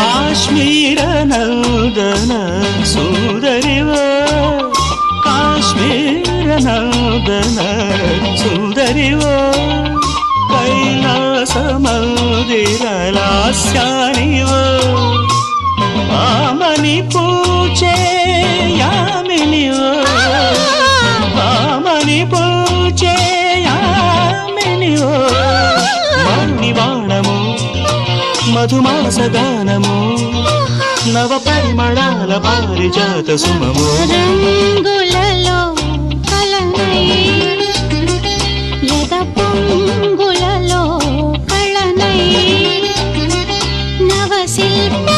ಕಾಶ್ಮೀರ ನಂದನ ಸುಂದರಿವ ಕಾಶ್ಮೀರ ನಂದನ ಸುಂದರಿವ ಕೈಲಾಸ ಮಂದಿರ ಲಾಸ್ಯಾನಿವ ಆಮನಿ ಪೂಜೆ ಯಾಮಿನಿವ ಆಮನಿ ಪೂಜೆ యామినివ మణివాణము మధుమాసగానము నవ పరిమళాల పారిజాత సుమము రంగులలో కలనై యద పొంగులలో కళనై నవ శిల్ప